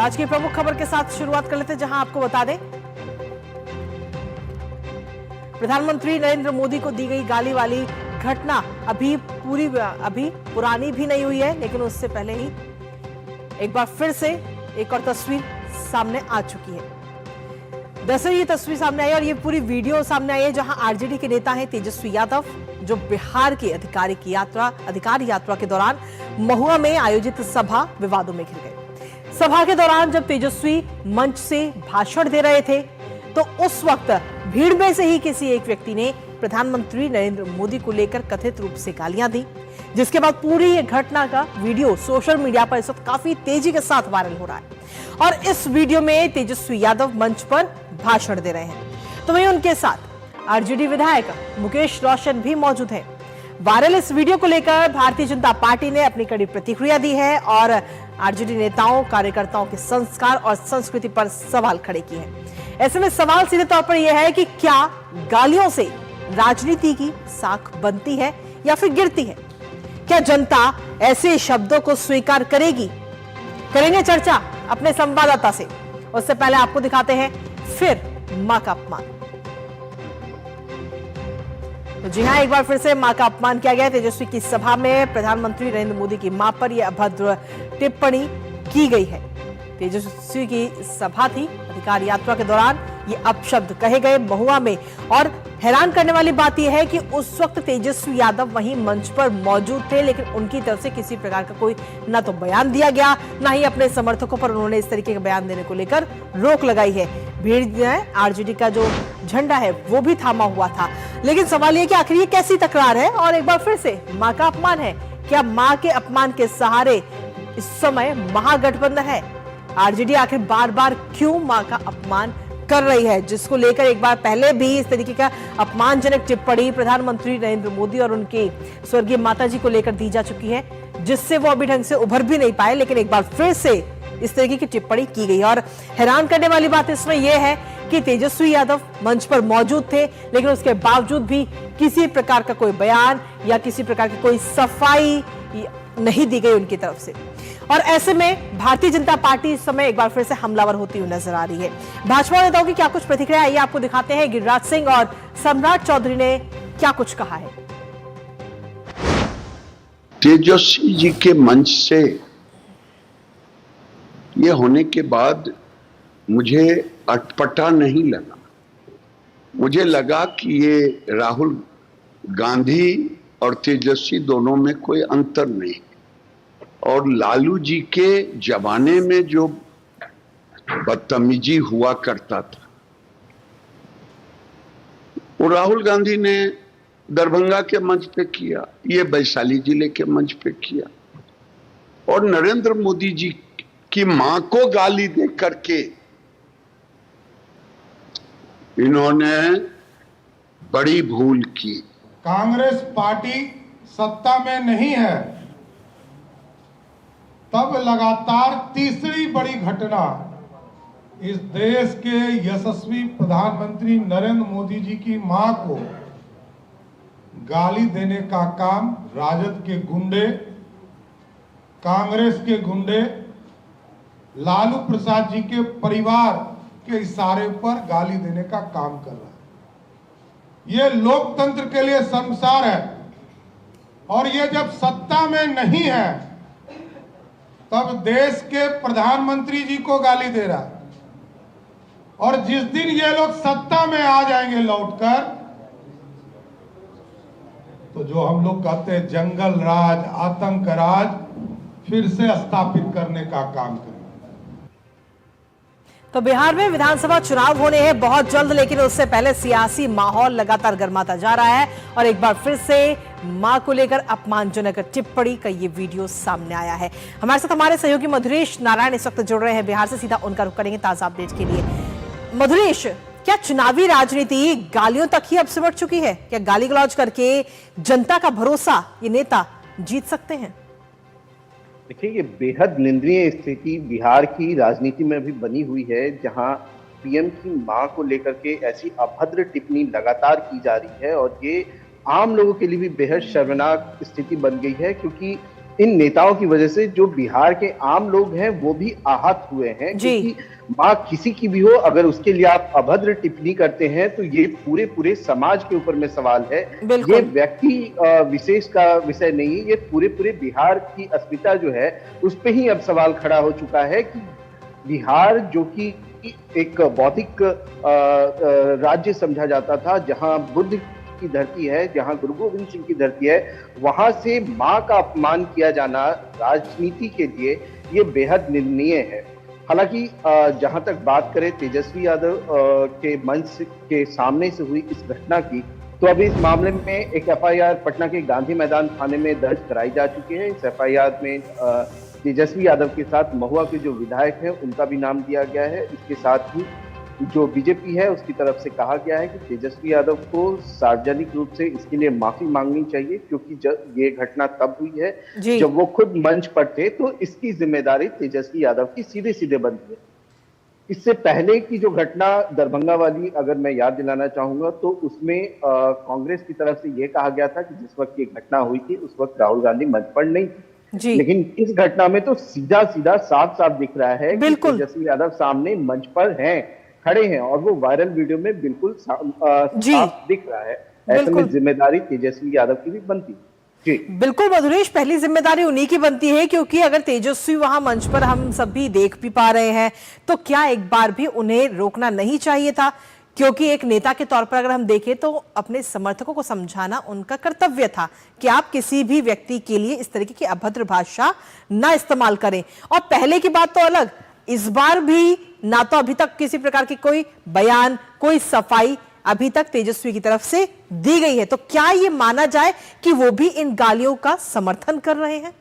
आज की प्रमुख खबर के साथ शुरुआत कर लेते हैं, जहां आपको बता दें प्रधानमंत्री नरेंद्र मोदी को दी गई गाली वाली घटना अभी पुरानी भी नहीं हुई है, लेकिन उससे पहले ही एक बार फिर से एक और तस्वीर सामने आ चुकी है। दरअसल ये तस्वीर सामने आई और ये पूरी वीडियो सामने आई है, जहां आरजेडी के नेता हैं तेजस्वी यादव, जो बिहार की अधिकार यात्रा के दौरान महुआ में आयोजित सभा विवादों में घिर गए। सभा के दौरान जब तेजस्वी मंच से भाषण दे रहे थे, तो उस वक्त भीड़ में से ही किसी एक व्यक्ति ने प्रधानमंत्री नरेंद्र मोदी को लेकर कथित रूप से गालियां दी, जिसके बाद पूरी ये घटना का वीडियो सोशल मीडिया पर इस वक्त काफी तेजी के साथ वायरल हो रहा है। और इस वीडियो में तेजस्वी यादव मंच पर भाषण दे रहे हैं, तो वहीं उनके साथ आरजेडी विधायक मुकेश रोशन भी मौजूद है। वायरल इस वीडियो को लेकर भारतीय जनता पार्टी ने अपनी कड़ी प्रतिक्रिया दी है और आरजेडी नेताओं कार्यकर्ताओं के संस्कार और संस्कृति पर सवाल खड़े किए हैं। ऐसे में सवाल सीधे तौर पर यह है कि क्या गालियों से राजनीति की साख बनती है या फिर गिरती है? क्या जनता ऐसे शब्दों को स्वीकार करेगी? करेंगे चर्चा अपने संवाददाता से। उससे पहले आपको दिखाते हैं फिर मां का अपमान। तो जी हां, एक बार फिर से मां का अपमान किया गया। तेजस्वी की सभा में प्रधानमंत्री नरेंद्र मोदी की मां पर यह अभद्र टिप्पणी की गई है। तेजस्वी की सभा थी, अधिकार यात्रा के दौरान ये अपशब्द कहे गए महुआ में। और हैरान करने वाली बात यह है कि उस वक्त तेजस्वी यादव वहीं मंच पर मौजूद थे, लेकिन उनकी तरफ से किसी प्रकार का कोई ना तो बयान दिया गया, ना ही अपने समर्थकों पर उन्होंने इस तरीके का बयान देने को लेकर रोक लगाई है। भीड़ में आरजेडी का जो झंडा है वो भी थामा हुआ था। लेकिन सवाल यह कि आखिर ये कैसी तकरार है? और एक बार फिर से मां का अपमान है। क्या मां के अपमान के सहारे इस समय महागठबंधन है? आरजेडी आखिर बार बार क्यों मां का अपमान कर रही है, जिसको लेकर एक बार पहले भी इस तरीके का अपमानजनक टिप्पणी प्रधानमंत्री नरेंद्र मोदी और उनके स्वर्गीय माताजी को लेकर दी जा चुकी है, जिससे वो अभी ढंग से उभर भी नहीं पाए। लेकिन एक बार फिर से इस तरीके की टिप्पणी की गई। और हैरान करने वाली बात इसमें यह है कि तेजस्वी यादव मंच पर मौजूद थे, लेकिन उसके बावजूद भी किसी प्रकार का कोई बयान या किसी प्रकार की कोई सफाई नहीं दी गई उनकी तरफ से। और ऐसे में भारतीय जनता पार्टी इस समय एक बार फिर से हमलावर होती हुई नजर आ रही है। भाजपा नेताओं की क्या कुछ प्रतिक्रिया, आइए आपको दिखाते हैं। गिरिराज सिंह और सम्राट चौधरी ने क्या कुछ कहा है। तेजस्वी जी के मंच से ये होने के बाद मुझे अटपटा नहीं लगा। मुझे लगा कि ये राहुल गांधी और तेजस्वी दोनों में कोई अंतर नहीं। और लालू जी के जमाने में जो बदतमीजी हुआ करता था, वो राहुल गांधी ने दरभंगा के मंच पे किया, ये वैशाली जिले के मंच पे किया। और नरेंद्र मोदी जी की मां को गाली दे करके इन्होंने बड़ी भूल की। कांग्रेस पार्टी सत्ता में नहीं है, तब लगातार तीसरी बड़ी घटना इस देश के यशस्वी प्रधानमंत्री नरेंद्र मोदी जी की मां को गाली देने का काम राजद के गुंडे, कांग्रेस के गुंडे, लालू प्रसाद जी के परिवार के इशारे पर गाली देने का काम कर रहा है। ये लोकतंत्र के लिए शर्मसार है। और ये जब सत्ता में नहीं है, तब देश के प्रधानमंत्री जी को गाली दे रहा है। और जिस दिन ये लोग सत्ता में आ जाएंगे लौटकर, तो जो हम लोग कहते हैं जंगल राज, आतंक राज फिर से स्थापित करने का काम करें। तो बिहार में विधानसभा चुनाव होने हैं बहुत जल्द, लेकिन उससे पहले सियासी माहौल लगातार गर्माता जा रहा है। और एक बार फिर से मां को लेकर अपमानजनक टिप्पणी का ये वीडियो सामने आया है। हमारे साथ हमारे सहयोगी मधुरेश नारायण इस वक्त जुड़ रहे हैं बिहार से, सीधा उनका रुख करेंगे ताजा अपडेट के लिए। मधुरेश, क्या चुनावी राजनीति गालियों तक ही अब सिमट चुकी है? क्या गाली गलौज करके जनता का भरोसा ये नेता जीत सकते हैं? देखिए, ये बेहद निंदनीय स्थिति बिहार की राजनीति में भी बनी हुई है, जहां पीएम की मां को लेकर के ऐसी अभद्र टिप्पणी लगातार की जा रही है। और ये आम लोगों के लिए भी बेहद शर्मनाक स्थिति बन गई है, क्योंकि इन नेताओं की वजह से जो बिहार के आम लोग हैं वो भी आहत हुए हैं, जी। क्योंकि माँ किसी की भी हो, अगर उसके लिए आप अभद्र टिप्पणी करते हैं तो ये पूरे पूरे समाज के ऊपर में सवाल है। बिल्कुल। ये व्यक्ति विशेष का विषय नहीं, ये पूरे पूरे बिहार की अस्मिता जो है उस पे ही अब सवाल खड़ा हो चुका है कि बिहार जो कि एक बौद्धिक राज्य समझा जाता था, जहां बुद्ध की धरती है, जहां गुरु गोविंद सिंह की धरती है, वहां से मां का अपमान किया जाना राजनीति के लिए ये बेहद निंदनीय है। हालांकि जहां तक बात करें तेजस्वी यादव के मंच के सामने से हुई इस घटना की, तो अभी इस मामले में एक एफआईआर पटना के गांधी मैदान थाने में दर्ज कराई जा चुकी है। इस एफआईआर में तेजस्वी यादव के साथ महुआ के जो विधायक हैं उनका भी नाम दिया गया है। इसके साथ ही जो बीजेपी है उसकी तरफ से कहा गया है कि तेजस्वी यादव को सार्वजनिक रूप से इसके लिए माफी मांगनी चाहिए, क्योंकि जब ये घटना तब हुई है जी। जब वो खुद मंच पर थे, तो इसकी जिम्मेदारी तेजस्वी यादव की सीधे सीधे बनती है। इससे पहले की जो घटना दरभंगा वाली अगर मैं याद दिलाना चाहूंगा, तो उसमें कांग्रेस की तरफ से यह कहा गया था कि जिस वक्त ये घटना हुई थी उस वक्त राहुल गांधी मंच पर नहीं थी। जी। लेकिन इस घटना में तो सीधा सीधा साफ साफ दिख रहा है कि बिल्कुल। तेजस्वी यादव सामने मंच पर हैं, खड़े हैं, और वो वायरल वीडियो में बिल्कुल जी। साफ दिख रहा है। ऐसे बिल्कुल। में जिम्मेदारी तेजस्वी यादव की भी बनती है। जी बिल्कुल मधुरेश, पहली जिम्मेदारी उन्हीं की बनती है, क्योंकि अगर तेजस्वी वहां मंच पर हम सभी देख भी पा रहे हैं तो क्या एक बार भी उन्हें रोकना नहीं चाहिए था? क्योंकि एक नेता के तौर पर अगर हम देखें तो अपने समर्थकों को समझाना उनका कर्तव्य था कि आप किसी भी व्यक्ति के लिए इस तरीके की अभद्र भाषा ना इस्तेमाल करें। और पहले की बात तो अलग, इस बार भी ना तो अभी तक किसी प्रकार की कोई बयान, कोई सफाई अभी तक तेजस्वी की तरफ से दी गई है, तो क्या ये माना जाए कि वो भी इन गालियों का समर्थन कर रहे हैं?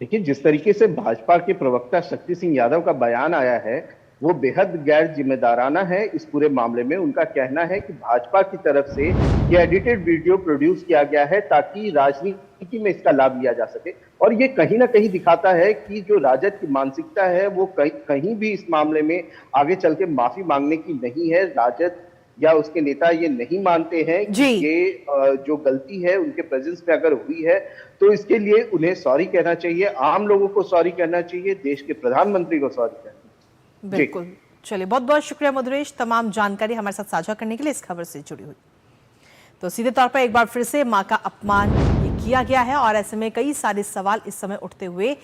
देखिए, जिस तरीके से भाजपा के प्रवक्ता शक्ति सिंह यादव का बयान आया है वो बेहद गैर जिम्मेदाराना है। इस पूरे मामले में उनका कहना है कि भाजपा की तरफ से ये एडिटेड वीडियो प्रोड्यूस किया गया है ताकि राजनीति में इसका लाभ लिया जा सके, और ये कहीं ना कहीं दिखाता है कि जो राजद की मानसिकता है वो कहीं भी इस मामले में आगे चल के माफी मांगने की नहीं है। राजद या उसके नेता ये नहीं मानते हैं कि ये जो गलती है उनके प्रेजेंस में अगर हुई है तो इसके लिए उन्हें सॉरी कहना चाहिए, आम लोगों को सॉरी कहना चाहिए, देश के प्रधानमंत्री को सॉरी कहना चाहिए। बिल्कुल। चलिए, बहुत बहुत शुक्रिया मधुरेश, तमाम जानकारी हमारे साथ साझा करने के लिए, इस खबर से जुड़ी हुई। तो सीधे तौर पर एक बार फिर से मां का अपमान ये किया गया है और ऐसे में कई सारे सवाल इस समय उठते हुए